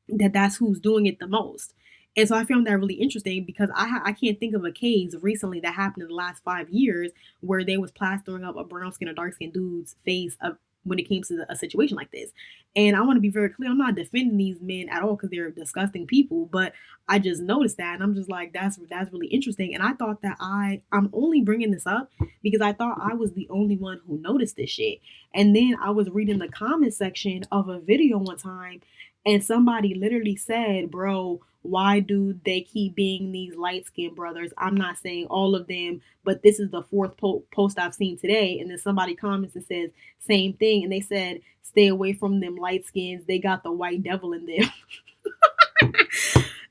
that that's who's doing it the most. And so I found that really interesting because I can't think of a case recently that happened in the last 5 years where they was plastering up a brown skin or dark skinned dude's face when it came to a situation like this. And I want to be very clear, I'm not defending these men at all because they're disgusting people, but I just noticed that, and I'm just like, that's really interesting. And I thought that I'm only bringing this up because I thought I was the only one who noticed this shit. And then I was reading the comment section of a video one time, and somebody literally said, bro, why do they keep being these light-skinned brothers? I'm not saying all of them, but this is the fourth post I've seen today. And then somebody comments and says, same thing. And they said, stay away from them light skins. They got the white devil in them.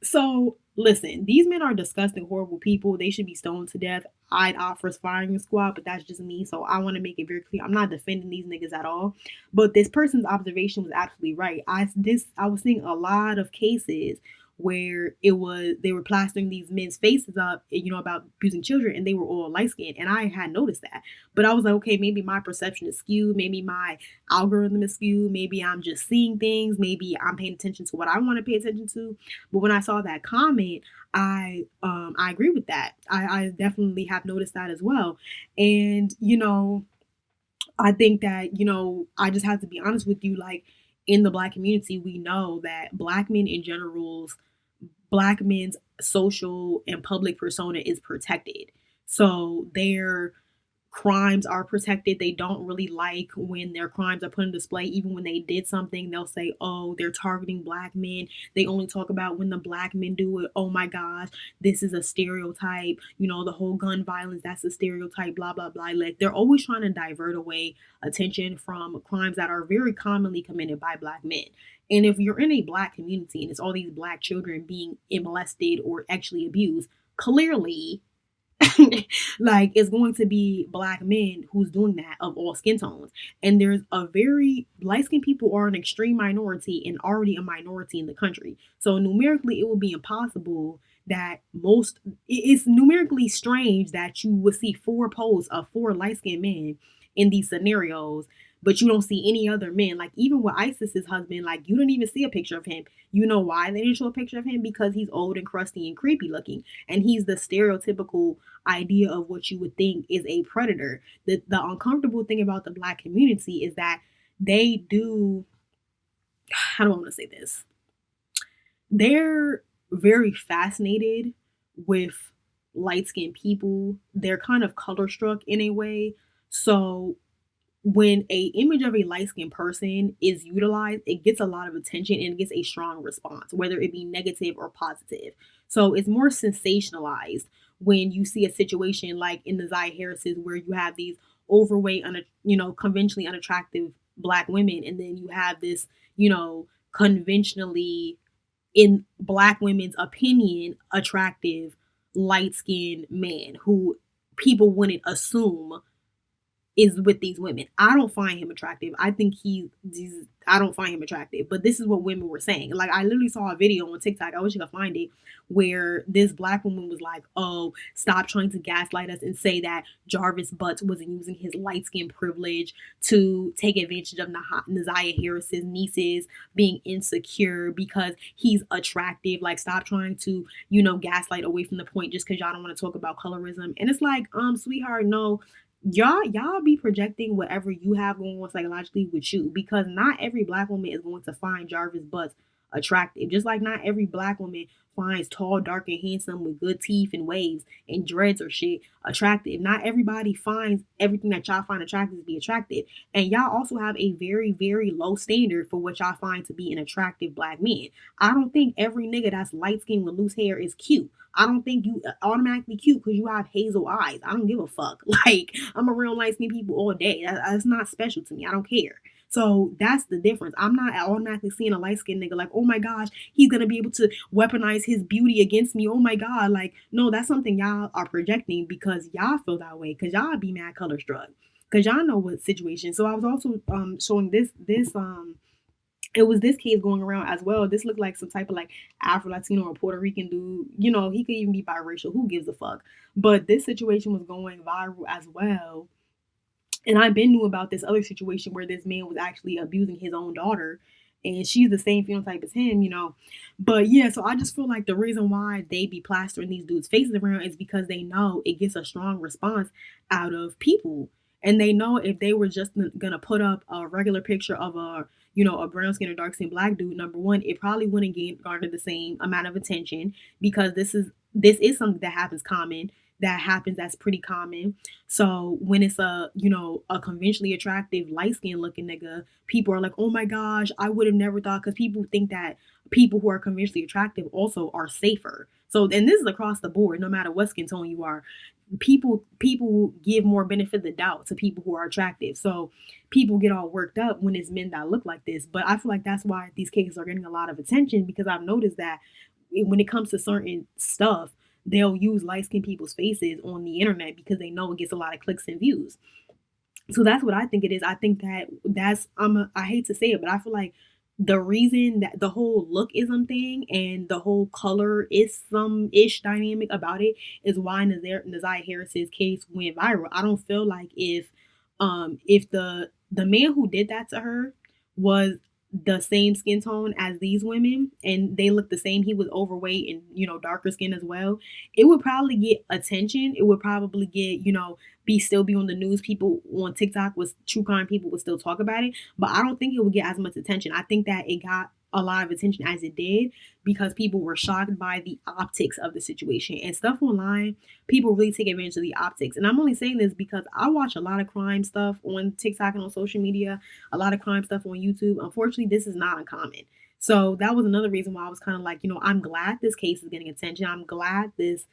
So listen, these men are disgusting, horrible people. They should be stoned to death. I'd offer firing squad, but that's just me. So I want to make it very clear, I'm not defending these niggas at all. But this person's observation was absolutely right. I was seeing a lot of cases where they were plastering these men's faces up, about abusing children, and they were all light skinned, and I had noticed that. But I was like, okay, maybe my perception is skewed, maybe my algorithm is skewed, maybe I'm just seeing things, maybe I'm paying attention to what I want to pay attention to. But when I saw that comment, I agree with that. I definitely have noticed that as well. And I think that I just have to be honest with you, like, in the Black community, we know that Black men in general, Black men's social and public persona is protected. So their crimes are protected. They don't really like when their crimes are put on display. Even when they did something, they'll say, oh, they're targeting Black men. They only talk about when the Black men do it. Oh my gosh, this is a stereotype. The whole gun violence, that's a stereotype, blah, blah, blah. Like, they're always trying to divert away attention from crimes that are very commonly committed by Black men. And if you're in a Black community and it's all these Black children being molested or actually abused, clearly like, it's going to be Black men who's doing that, of all skin tones. And there's a very light-skinned people are an extreme minority and already a minority in the country. So numerically, it would be impossible that it's numerically strange that you would see 4 posts of 4 light-skinned men in these scenarios, but you don't see any other men. Like, even with ISIS's husband, like, you don't even see a picture of him. You know why they didn't show a picture of him? Because he's old and crusty and creepy looking. And he's the stereotypical idea of what you would think is a predator. The uncomfortable thing about the Black community is that they do, how do I want to say this? They're very fascinated with light-skinned people. They're kind of color struck in a way. So when a image of a light-skinned person is utilized, it gets a lot of attention and it gets a strong response, whether it be negative or positive. So it's more sensationalized when you see a situation like in the Naiah Harris's, where you have these overweight, conventionally unattractive Black women, and then you have this, conventionally, in Black women's opinion, attractive light-skinned man who people wouldn't assume is with these women. I don't find him attractive. I don't find him attractive. But this is what women were saying. Like, I literally saw a video on TikTok, I wish you could find it, where this Black woman was like, oh, stop trying to gaslight us and say that Jarvis Butts wasn't using his light skin privilege to take advantage of Naiah Harris's nieces being insecure because he's attractive. Like, stop trying to, gaslight away from the point just because y'all don't want to talk about colorism. And it's like, sweetheart, no. Y'all be projecting whatever you have going on psychologically with you, because not every Black woman is going to find Jarvis Butts attractive. Just like not every Black woman finds tall, dark, and handsome with good teeth and waves and dreads or shit attractive. Not everybody finds everything that y'all find attractive to be attractive. And y'all also have a very, very low standard for what y'all find to be an attractive Black man. I don't think every nigga that's light skinned with loose hair is cute. I don't think you automatically cute because you have hazel eyes. I don't give a fuck. Like, I'm around light-skinned people all day. That's not special to me. I don't care. So that's the difference. I'm not automatically seeing a light-skinned nigga like, oh my gosh, he's going to be able to weaponize his beauty against me. Oh my God. Like, no, that's something y'all are projecting because y'all feel that way, because y'all be mad color struck, because y'all know what situation. So I was also showing this it was this case going around as well. This looked like some type of like Afro-Latino or Puerto Rican dude. He could even be biracial. Who gives a fuck? But this situation was going viral as well. And I been knew about this other situation where this man was actually abusing his own daughter. And she's the same phenotype as him, But yeah, so I just feel like the reason why they be plastering these dudes' faces around is because they know it gets a strong response out of people. And they know if they were just gonna put up a regular picture of a brown skin or dark skin black dude, number one, it probably wouldn't garner the same amount of attention, because this is something that happens that's pretty common. So when it's a conventionally attractive light skinned looking nigga, people are like, oh my gosh, I would have never thought, because people think that people who are conventionally attractive also are safer. So, and this is across the board, no matter what skin tone you are, people give more benefit of the doubt to people who are attractive. So people get all worked up when it's men that look like this. But I feel like that's why these cases are getting a lot of attention, because I've noticed that when it comes to certain stuff, they'll use light skinned people's faces on the internet because they know it gets a lot of clicks and views. So that's what I think it is. I think I hate to say it, but I feel like the reason that the whole lookism thing and the whole color is some ish dynamic about it is why Naiah Harris's case went viral. I don't feel like if the man who did that to her was the same skin tone as these women and they look the same, he was overweight and darker skin as well, it would probably get attention. It would probably get still be on the news. People on TikTok, was true crime people, would still talk about it, but I don't think it would get as much attention. I think that it got a lot of attention as it did because people were shocked by the optics of the situation and stuff online. People really take advantage of the optics, and I'm only saying this because I watch a lot of crime stuff on TikTok and on social media, a lot of crime stuff on YouTube. Unfortunately, this is not uncommon. So that was another reason why I was kind of like, I'm glad this case is getting attention. I'm glad this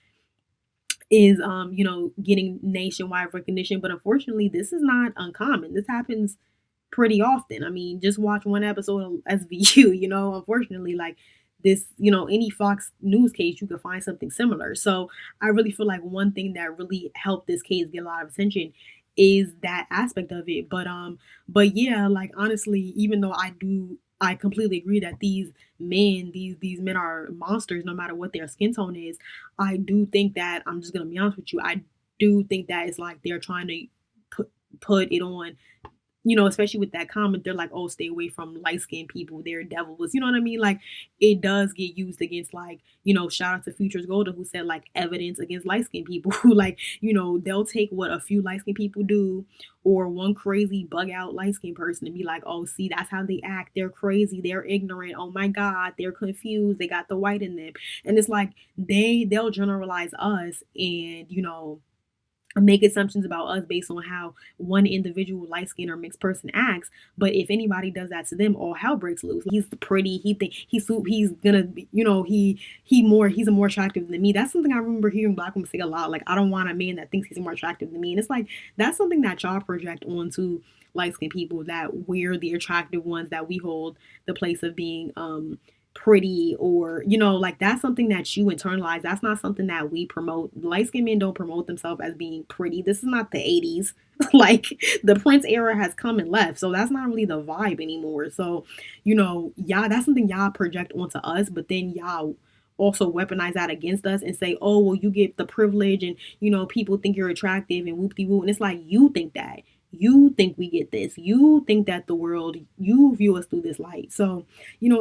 is getting nationwide recognition, but unfortunately this is not uncommon. This happens pretty often. I mean, just watch one episode of SVU. Unfortunately, like this, any Fox News case, you could find something similar. So I really feel like one thing that really helped this case get a lot of attention is that aspect of it. But yeah, like honestly, even though I completely agree that these men are monsters no matter what their skin tone is, I do think that, I'm just gonna be honest with you, I do think that it's like they're trying to put it on, especially with that comment, they're like, oh, stay away from light-skinned people, they're devils. You know what I mean? Like, it does get used against, like, shout out to Futures Golden, who said, like, evidence against light-skinned people who, like, they'll take what a few light-skinned people do or one crazy bug-out light-skinned person and be like, oh, see, that's how they act. They're crazy. They're ignorant. Oh, my God. They're confused. They got the white in them. And it's like they'll generalize us and, make assumptions about us based on how one individual light skin or mixed person acts. But if anybody does that to them, all hell breaks loose. He's pretty, he's gonna be, he's more attractive than me. That's something I remember hearing black women say a lot. Like, I don't want a man that thinks he's more attractive than me. And it's like, that's something that y'all project onto light skinned people, that we're the attractive ones, that we hold the place of being pretty, or like, that's something that you internalize. That's not something that we promote. Light-skinned men don't promote themselves as being pretty. This is not the 80s. Like, the Prince era has come and left, so that's not really the vibe anymore. So y'all, that's something y'all project onto us, but then y'all also weaponize that against us and say, oh, well, you get the privilege and people think you're attractive and whoop-de-whoop. And it's like, you think that. You think we get this. You think that the world, you view us through this light. So,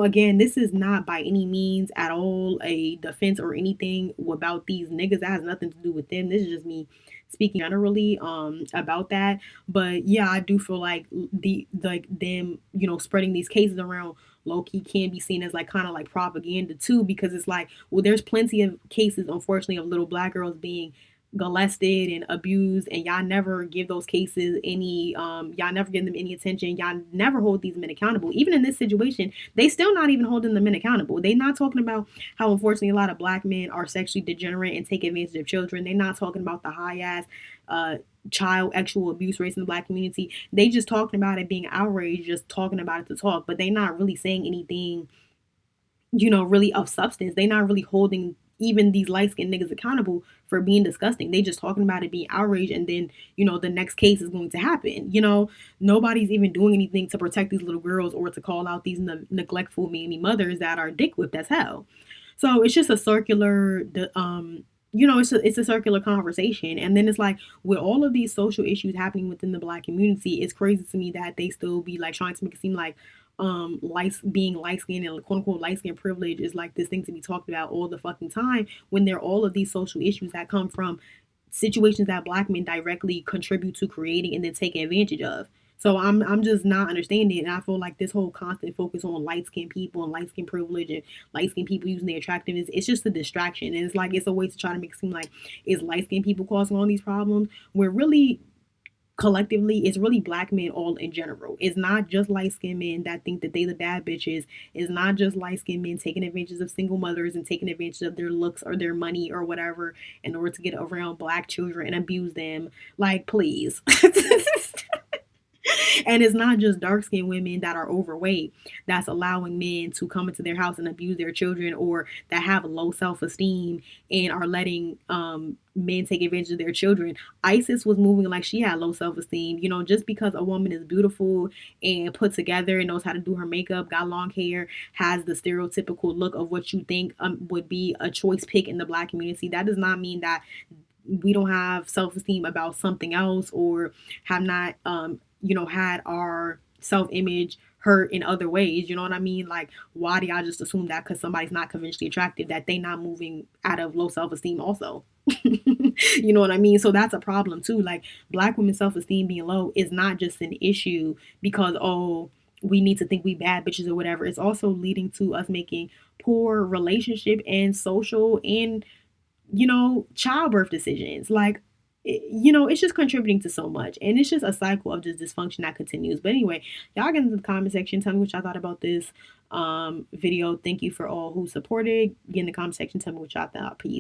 again, this is not by any means at all a defense or anything about these niggas. That has nothing to do with them. This is just me speaking generally about that. But yeah, I do feel like them, spreading these cases around low-key can be seen as like kind of like propaganda too, because it's like, well, there's plenty of cases, unfortunately, of little black girls being molested and abused, and y'all never give those cases any y'all never give them any attention. Y'all never hold these men accountable. Even in this situation, they still not even holding the men accountable. They not talking about how unfortunately a lot of black men are sexually degenerate and take advantage of children. They not talking about the high ass child actual abuse rates in the black community. They just talking about it, being outraged, just talking about it to talk, but they not really saying anything really of substance. They not really holding even these light-skinned niggas accountable for being disgusting. They just talking about it, being outraged, and then the next case is going to happen. Nobody's even doing anything to protect these little girls or to call out these neglectful Mammie mothers that are dick whipped as hell. So it's just a circular it's a circular conversation. And then it's like, with all of these social issues happening within the black community, it's crazy to me that they still be like trying to make it seem like being light skinned and quote unquote light skin privilege is like this thing to be talked about all the fucking time, when there are all of these social issues that come from situations that Black men directly contribute to creating and then taking advantage of. So I'm just not understanding it. And I feel like this whole constant focus on light-skinned people and light-skinned privilege and light-skinned people using their attractiveness, it's just a distraction. And it's like it's a way to try to make it seem like it's light-skinned people causing all these problems, where really collectively it's really Black men all in general. It's not just light-skinned men that think that they the bad bitches. It's not just light-skinned men taking advantage of single mothers and taking advantage of their looks or their money or whatever in order to get around Black children and abuse them. Like, please. And it's not just dark-skinned women that are overweight that's allowing men to come into their house and abuse their children, or that have low self-esteem and are letting men take advantage of their children. Isis was moving like she had low self-esteem. You know, just because a woman is beautiful and put together and knows how to do her makeup, got long hair, has the stereotypical look of what you think would be a choice pick in the Black community, that does not mean that we don't have self-esteem about something else, or have not had our self-image hurt in other ways. You know what I mean? Like, why do y'all just assume that because somebody's not conventionally attractive that they not moving out of low self-esteem also? You know what I mean? So that's a problem too. Like, Black women's self-esteem being low is not just an issue because, oh, we need to think we bad bitches or whatever. It's also leading to us making poor relationship and social and, childbirth decisions. Like, it's just contributing to so much. And it's just a cycle of just dysfunction that continues. But anyway, y'all get into the comment section. Tell me what y'all thought about this video. Thank you for all who supported. Get in the comment section. Tell me what y'all thought. Peace.